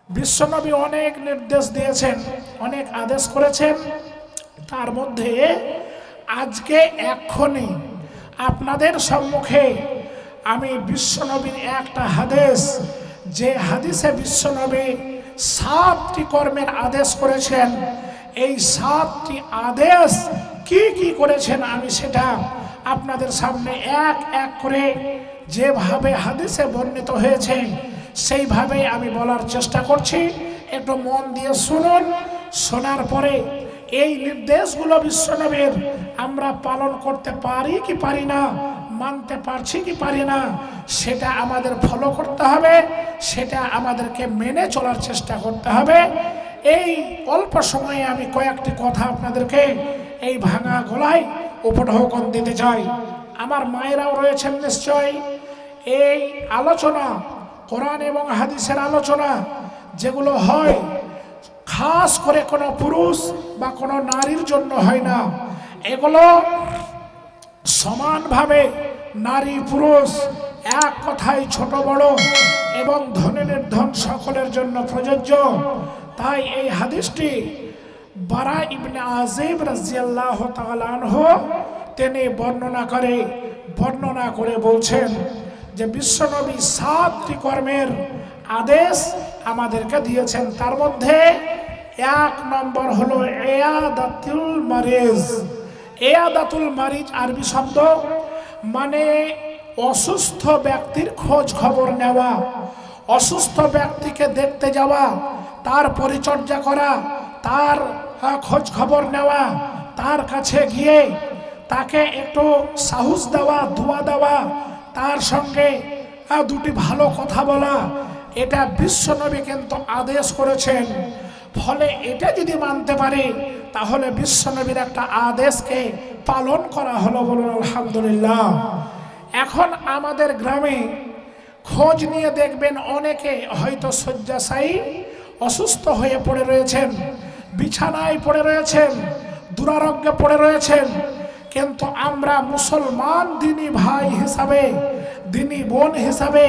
বিশ্বনবী অনেক নির্দেশ দিয়েছেন, অনেক আদেশ করেছেন। তার মধ্যে আজকে এক্ষুনি আপনাদের সম্মুখে আমি বিশ্বনবীর একটা হাদিস, যে হাদিসে বিশ্বনবী 7টি কর্মের আদেশ করেছেন, এই 7টি আদেশ কি কি করেছেন আমি সেটা আপনাদের সামনে এক এক করে যেভাবে হাদিসে বর্ণিত হয়েছে সেইভাবেই আমি বলার চেষ্টা করছি। একটু মন দিয়ে শুনুন। শোনার পরে এই নির্দেশগুলো বিশ্বনবীর আমরা পালন করতে পারি কি পারি না, মানতে পারছি কি পারি না, সেটা আমাদের ফলো করতে হবে, সেটা আমাদেরকে মেনে চলার চেষ্টা করতে হবে। এই অল্প সময়ে আমি কয়েকটি কথা আপনাদেরকে এই ভাঙা গলায় উপঢৌকন দিতে চাই। আমার মায়েরাও রয়েছেন নিশ্চয়। এই আলোচনা কোরআন এবং হাদিসের আলোচনা যেগুলো হয় খাস করে কোনো পুরুষ বা কোনো নারীর জন্য হয় না, এগুলো সমানভাবে নারী পুরুষ এক কথায় ছোট বড় এবং ধনী নির্ধন সকলের জন্য প্রযোজ্য। তাই এই হাদিসটি বারা ইবনে আযিব রাদিয়াল্লাহু তাআলা আনহু তিনি বর্ণনা করে বলছেন যে বিশ্বনবী 7টি কর্মের আদেশ আমাদেরকে দিয়েছেন। তার মধ্যে 1 নম্বর হলো ইয়াদাতুল মারিজ। ইয়াদাতুল মারিজ আরবি শব্দ, মানে অসুস্থ ব্যক্তির খোঁজ খবর নেওয়া, অসুস্থ ব্যক্তিকে দেখতে যাওয়া, তার পরিচর্যা করা, তার খোঁজ খবর নেওয়া, তার কাছে গিয়ে তাকে একটু সাহস দেওয়া, দোয়া দেওয়া, তার সঙ্গে দুটি ভালো কথা বলা, এটা বিশ্বনবী কিন্তু আদেশ করেছেন। ফলে এটা যদি মানতে পারে তাহলে বিশ্বনবীর একটা আদেশকে পালন করা হলো, বলুন আলহামদুলিল্লাহ। এখন আমাদের গ্রামে খোঁজ নিয়ে দেখবেন অনেকে হয়তো শয্যাশায়ী অসুস্থ হয়ে পড়ে রয়েছেন, বিছানায় পড়ে রয়েছেন, দুরারোগ্যে পড়ে রয়েছেন, কিন্তু আমরা মুসলমান দিনী ভাই হিসাবে, দিনী বোন হিসাবে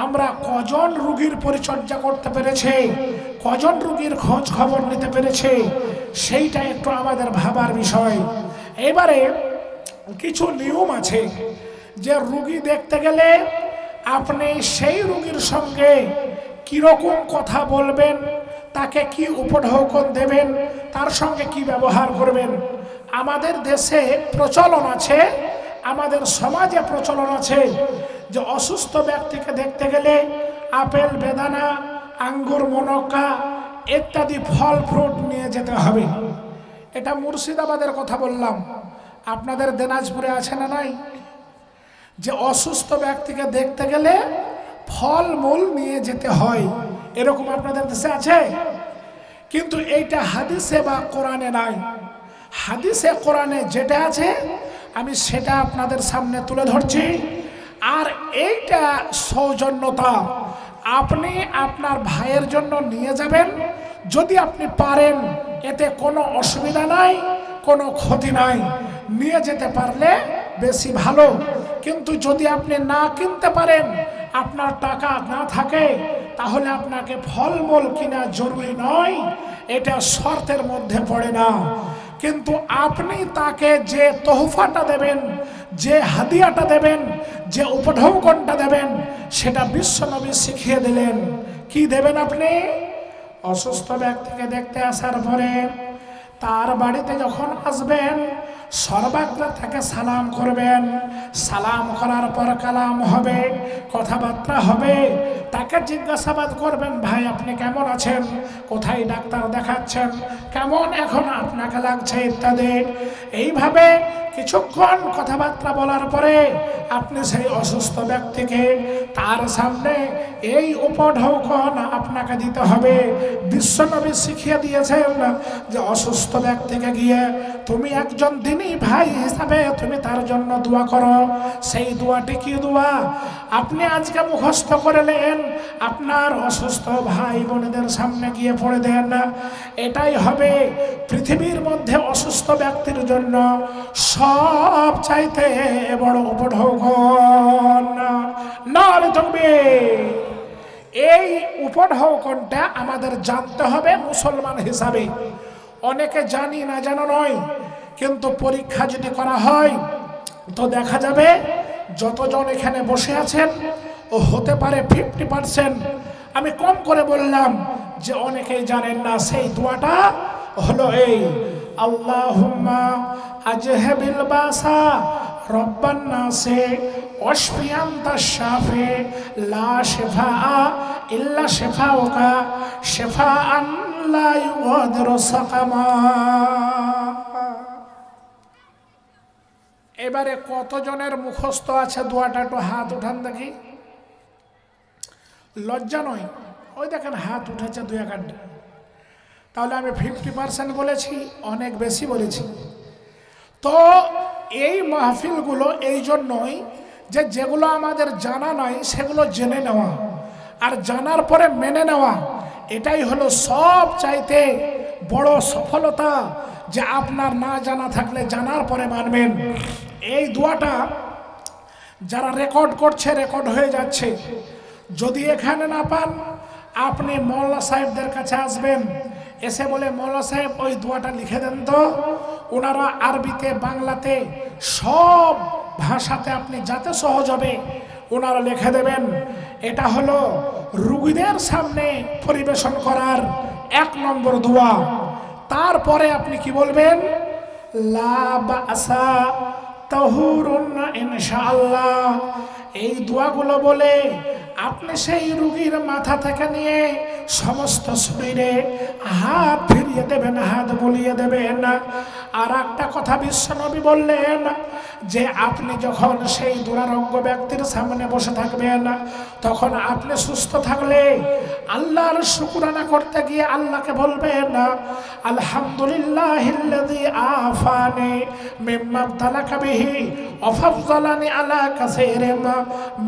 আমরা কজন রোগীর পরিচর্যা করতে পেরেছে, কজন রোগীর খোঁজ খবর নিতে পেরেছে, সেইটা একটু আমাদের ভাবার বিষয়। এবারে কিছু নিয়ম আছে যে রোগী দেখতে গেলে আপনি সেই রোগীর সঙ্গে কিরকম কথা বলবেন, তাকে কি উপঢৌকন দেবেন, তার সঙ্গে কি ব্যবহার করবেন। আমাদের দেশে প্রচলন আছে, আমাদের সমাজে প্রচলন আছে যে অসুস্থ ব্যক্তিকে দেখতে গেলে আপেল, বেদানা, আঙ্গুর, মনক্কা ইত্যাদি ফল ফ্রুট নিয়ে যেতে হবে। এটা মুর্শিদাবাদের কথা বললাম, আপনাদের দিনাজপুরে আছে না নাই? যে অসুস্থ ব্যক্তিকে দেখতে গেলে ফল মূল নিয়ে যেতে হয়, এরকম আপনাদের দেশে আছে? কিন্তু এইটা হাদিসে বা কোরআনে নাই। হাদিসে কোরআনে যেটা আছে আমি সেটা আপনাদের সামনে তুলে ধরছি। আর এইটা সৌজন্যতা, আপনি আপনার ভাইয়ের জন্য নিয়ে যাবেন, যদি আপনি পারেন, এতে কোনো অসুবিধা নাই, কোনো ক্ষতি নাই, নিয়ে যেতে পারলে বেশি ভালো। কিন্তু যদি আপনি না কিনতে পারেন, আপনার টাকা না থাকে, তাহলে আপনাকে ফলমূল কিনা জরুরি নয়, এটা শর্তের মধ্যে পড়ে না। কিন্তু আপনি তাকে যে তোহফাটা দেবেন, যে হাদিয়াটা দেবেন, যে উপঢৌকনটা দেবেন, সেটা বিশ্বনবী শিখিয়ে দিলেন। কি দেবেন আপনি? অসুস্থ ব্যক্তিকে দেখতে আসার পরে তার বাড়িতে যখন আসবেন সর্বাগ্রে তাকে সালাম করবেন। সালাম করার পর কালাম হবে, কথাবার্তা হবে। তাকে জিজ্ঞাসাবাদ করবেন, ভাই আপনি কেমন আছেন, কোথায় ডাক্তার দেখাচ্ছেন, কেমন এখন আপনাকে লাগছে ইত্যাদি। এইভাবে কিছুক্ষণ কথাবার্তা বলার পরে আপনি সেই অসুস্থ ব্যক্তিকে তার সামনে এই উপঢৌকন আপনাকে দিতে হবে। বিশ্বনবী শিখিয়ে দিয়েছেন যে অসুস্থ ব্যক্তিকে গিয়ে তুমি একজন দিনী ভাই হিসাবে তুমি তার জন্য দোয়া করো। সেই দোয়াটি কি দোয়া? আপনি আজকে মুখস্থ করলেন, আপনার অসুস্থ ভাই বোনদের সামনে গিয়ে পড়ে দেন। এটাই হবে পৃথিবীর মধ্যে অসুস্থ ব্যক্তির জন্য সব চাইতে বড় উপঢৌকন। নারে তাকবীর। এই উপঢৌকনটা আমাদের জানতে হবে মুসলমান হিসাবে। অনেকে জানি না জানা নয়, কিন্তু পরীক্ষা যদি করা হয় তো দেখা যাবে যতজন এখানে বসে আছেন ও হতে পারে 50%। আমি কম করে বললাম যে অনেকেই জানেন না। সেই দোয়াটা হলো এই, আল্লাহুম্মা আজহিবিল বাসা রব্বান নাসে ওয়াশফি আনতাশ শাফি লা শিফা ইল্লা শিফাউকা শিফাআন লা ইউগাদিরু সাকামা। এবারে কতজনের মুখস্থ আছে দোয়াটা? একটু হাত উঠান দেখি। লজ্জা নয়, ওই দেখেন হাত উঠেছে 2-1টা। তাহলে আমি 50% বলেছি, অনেক বেশি বলেছি। তো এই মাহফিলগুলো এই জন্যই যে যেগুলো আমাদের জানা নাই সেগুলো জেনে নেওয়া আর জানার পরে মেনে নেওয়া, এটাই হলো সব চাইতে বড় সফলতা। যে আপনার না জানা থাকলে জানার পরে মানবেন। এই দোয়াটা যারা রেকর্ড করছে, রেকর্ড হয়ে যাচ্ছে। যদি এখানে না পান, আপনি মৌলা সাহেবদের কাছে আসবেন, এসে বলে মৌলা সাহেব ওই দোয়াটা লিখে দেন তো। ওনারা আরবিতে, বাংলাতে, সব ভাষাতে আপনি যাতে সহজ হবে ওনারা লিখে দেবেন। এটা হলো রুগীদের সামনে পরিবেশন করার 1 নম্বর দোয়া। তারপরে আপনি কি বলবেন? লা বাসা তাহুরুন ইনশাআল্লাহ। এই দোয়াগুলো বলে আপনি সেই রুগীর মাথা থেকে নিয়ে সমস্ত শরীরে হাত ফিরিয়ে দেবেন, হাত বুলিয়ে দেবেন। আর একটা কথা বিশ্বনবী বললেন যে আপনি যখন সেই দুরারোগ্য ব্যক্তির সামনে বসে থাকবেন, তখন আপনি সুস্থ থাকলে আল্লাহর শুকরানা করতে গিয়ে আল্লাহকে বলবেন, আলহামদুলিল্লাহিল্লাযী আফানি মিম্মা ইবতালাকা বিহি ওয়া ফাযযালানি আলা কাসীরিন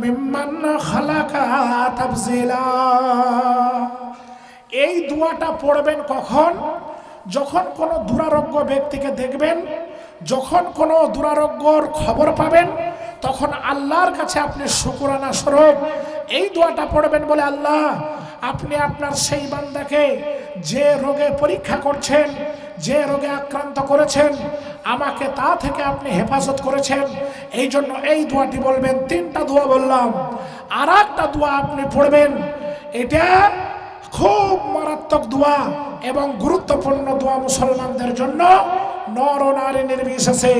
মিম্মান খালাকা তাফযীলা। এই দোয়াটা পড়বেন কখন? যখন কোনো দুরারোগ্য ব্যক্তিকে দেখবেন, যখন কোনো দুরারোগ্যর খবর পাবেন, তখন আল্লাহর কাছে আপনি শুকরানা স্বরূপ এই দোয়াটা পড়বেন। বলে, আল্লাহ আপনি আপনার সেই বান্দাকে যে রোগে পরীক্ষা করছেন, যে রোগে আক্রান্ত করেছেন, আমাকে তা থেকে আপনি হেফাজত করেছেন। এই জন্য এই দোয়াটি বলবেন। 3টা দোয়া বললাম। আর একটা দোয়া আপনি পড়বেন, এটা খুব মারাত্মক দোয়া এবং গুরুত্বপূর্ণ দোয়া মুসলমানদের জন্য, নর ও নারী নির্বিশেষে।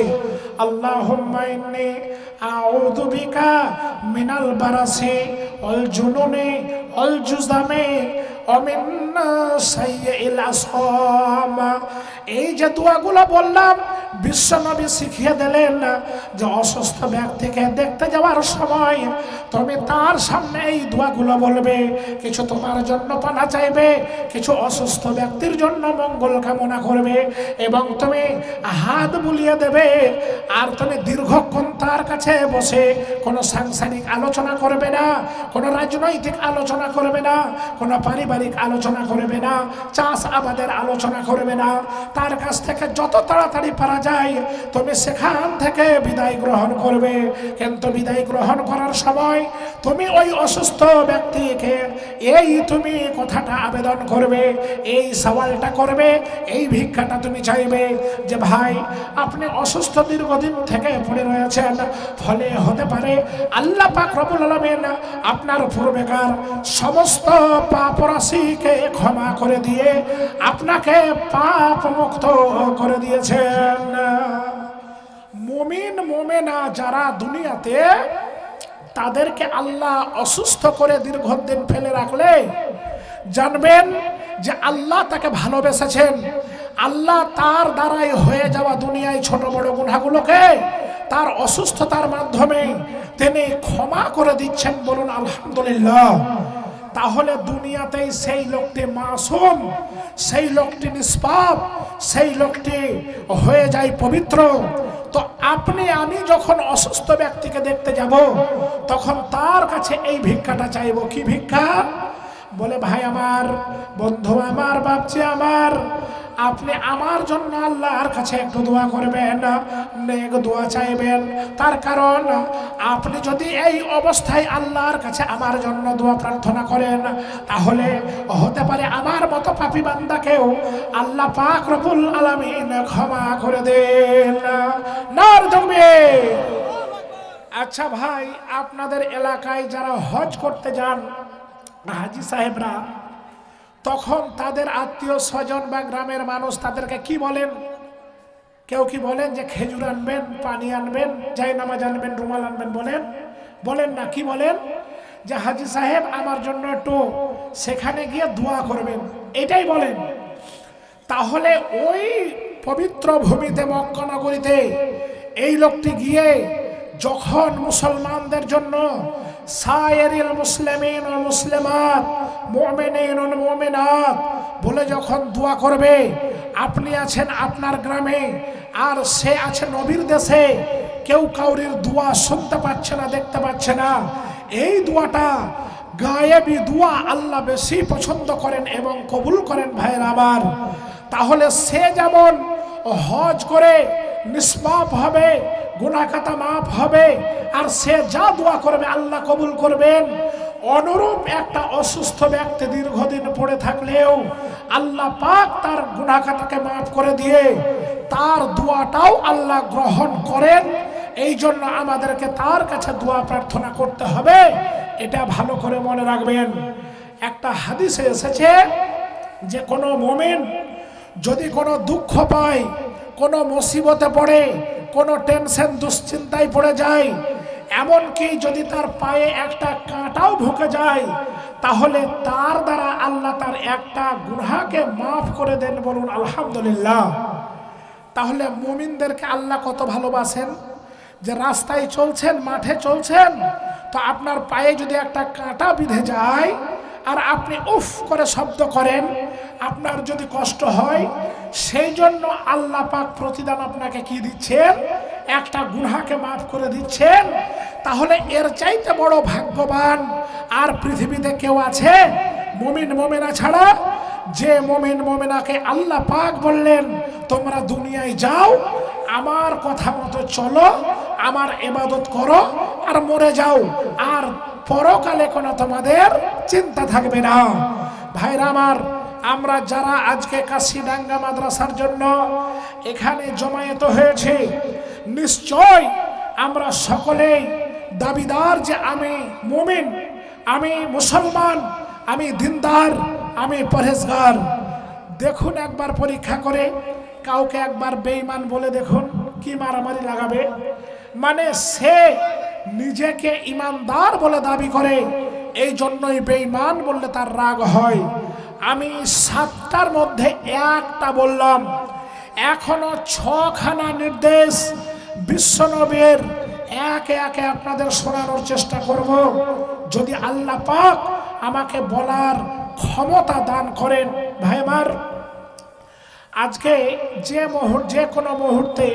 আল্লাহুম্মা ইন্নী আউযু বিকা মিনাল বারাসি ওয়াল জুনুনি ওয়াল জুযামি ওয়া মিন সাইয়্যিল আসকাম। এই যে দোয়াগুলো বললাম, বিশ্বনবী শিখিয়ে দিলেন যে অসুস্থ ব্যক্তিকে দেখতে যাওয়ার সময় তুমি তার সামনে এই দোয়াগুলো বলবে। কিছু তোমার জন্য পানা চাইবে, কিছু অসুস্থ ব্যক্তির জন্য মঙ্গল কামনা করবে, এবং তুমি হাত বুলিয়ে দেবে। আর তুমি দীর্ঘক্ষণ তার কাছে বসে কোনো সাংসারিক আলোচনা করবে না, কোনো রাজনৈতিক আলোচনা করবে না, কোনো পারিবারিক আলোচনা করবে না, চাষ আবাদের আলোচনা করবে না। তার কাছ থেকে যত তাড়াতাড়ি পারা যায় তুমি সেখান থেকে বিদায় গ্রহণ করবে। কিন্তু বিদায় গ্রহণ করার সময় তুমি ওই অসুস্থ ব্যক্তিকে এই তুমি কথাটা আবেদন করবে, এই সওয়ালটা করবে, এই ভিক্ষাটা তুমি চাইবে যে ভাই আপনি অসুস্থ দীর্ঘদিন থেকে পড়ে রয়েছেন, ফলে হতে পারে আল্লাহ পাক রব্বুল আলামিন আপনার পূর্বেকার সমস্ত পাপ রাশিকে ক্ষমা করে দিয়ে আপনাকে পাপ মুক্ত করে দিয়েছেন। মুমিন মুমিনা যারা দুনিয়াতে, তাদেরকে আল্লাহ অসুস্থ করে দীর্ঘদিন ফেলে রাখলে জানবেন যে আল্লাহ তাকে ভালোবেসেছেন। আল্লাহ তার দ্বারাই হয়ে যাওয়া দুনিয়ায় ছোট বড় গুনাহগুলোকে তার অসুস্থতার মাধ্যমে তিনি ক্ষমা করে দিচ্ছেন। বলুন আলহামদুলিল্লাহ। তাহলে দুনিয়াতেই সেই লোকটি মাসুম, সেই লোকটি নিষ্পাপ, সেই লোকটি হয়ে যায় পবিত্র। তো আপনি আমি যখন অসুস্থ ব্যক্তিকে দেখতে যাব, তখন তার কাছে এই ভিক্ষাটা চাইব। কি ভিক্ষা? বলে, ভাই আমার, বন্ধু আমার, বাপজি আমার, আপনি আমার জন্য আল্লাহর কাছে একটু দোয়া করবেন, নেক দোয়া চাইবেন। তার কারণ আপনি যদি এই অবস্থায় আল্লাহর কাছে আমার জন্য দোয়া প্রার্থনা করেন, তাহলে হতে পারে আমার মতো পাপী বান্দাকেও আল্লাহ পাক রব্বুল আলামিন ক্ষমা করে দেন। নার তাকবীর। আচ্ছা ভাই, আপনাদের এলাকায় যারা হজ করতে যান হাজি সাহেবরা, তখন তাদের আত্মীয় স্বজন বা গ্রামের মানুষ তাদেরকে কি বলেন? কেউ কি বলেন যে খেজুর আনবেন, পানি আনবেন, জায়নামাজ আনবেন, রুমাল আনবেন? বলেন না? কি বলেন? যে হাজি সাহেব আমার জন্য একটু সেখানে গিয়ে দোয়া করবেন, এটাই বলেন। তাহলে ওই পবিত্র ভূমিতে মক্কা নগরীতে এই লোকটি গিয়ে যখন মুসলমানদের জন্য সায়েরিল মুসলিমিন ওয়াল মুসলিমাত মুমিনিন ওয়াল মুমিনাত বলে যখন দোয়া করবে, আপনি আছেন আপনার গ্রামে আর সে আছে নবীর দেশে, কেউ কাউরির দোয়া শুনতে পাচ্ছে না, দেখতে পাচ্ছে না, এই দোয়াটা গায়েবী দোয়া আল্লাহ বেশি পছন্দ করেন এবং কবুল করেন ভাইরা আমার। তাহলে সে যেমন হজ করে নিষ্পাপ হবে, গুনাহ খাতা মাফ হবে, আর সে যা দোয়া করবে আল্লাহ কবুল করবেন। অনুরূপ একটা অসুস্থ ব্যক্তি দীর্ঘদিন পড়ে থাকলেও আল্লাহ পাক তার গুনাহ খাতাকে মাফ করে দিয়ে তার দোয়াটাও আল্লাহ গ্রহণ করেন। এই জন্য আমাদেরকে তার কাছে দোয়া প্রার্থনা করতে হবে, এটা ভালো করে মনে রাখবেন। একটা হাদিসে এসেছে যে কোনো মুমিন যদি কোনো দুঃখ পায়, কোনো মুসিবতে পড়ে, কোনো টেনশন দুশ্চিন্তায় পড়ে যায়, এমনকি যদি তার পায়ে একটা কাঁটাও ঢুকে যায়, তাহলে তার দ্বারা আল্লাহ তার একটা গুনাহকে মাফ করে দেন। বলুন আলহামদুলিল্লাহ। তাহলে মুমিনদেরকে আল্লাহ কত ভালোবাসেন, যে রাস্তায় চলছেন, মাঠে চলছেন, তো আপনার পায়ে যদি একটা কাঁটা বিঁধে যায় আর আপনি উফ করে শব্দ করেন, আপনার যদি কষ্ট হয়, সেই জন্য আল্লাহ পাক প্রতিদান আপনাকে কি দিচ্ছেন? একটা গুনাহকে মাফ করে দিচ্ছেন। তাহলে এর চাইতে বড় ভাগ্যবান আর পৃথিবীতে কেউ আছে মুমিন মুমিনা ছাড়া? যে মুমিন মুমিনাকে আল্লাহ পাক বললেন তোমরা দুনিয়ায় যাও, আমার কথা মতো চলো, আমার ইবাদত করো আর মরে যাও, আর পরকালে কোনো তোমাদের চিন্তা থাকবে না। ভাইরা আমার, আমরা যারা আজকে কাশিডাঙ্গা মাদ্রাসার জন্য এখানে জমায়েত হয়েছে, নিশ্চয় আমরা সকলেই দাবিদার যে আমি মুমিন, আমি মুসলমান, আমি দিনদার, আমি পরহেজগার। দেখুন একবার পরীক্ষা করে, কাউকে একবার বেঈমান বলে দেখুন, কি মারামারি লাগাবে। মানে সে নিজেকে ইমানদার বলে দাবি করে, এই জন্যই বেঈমান বললে তার রাগ হয়। আমি 7টার মধ্যে একটা বললাম, এখনো 6খানা নির্দেশ বিশ্বনবীর একে একে আপনাদের শোনানোর চেষ্টা করব, যদি আল্লাহ পাক আমাকে বলার ক্ষমতা দান করেন। ভাই আমার, আজকে যে কোনো মুহূর্তে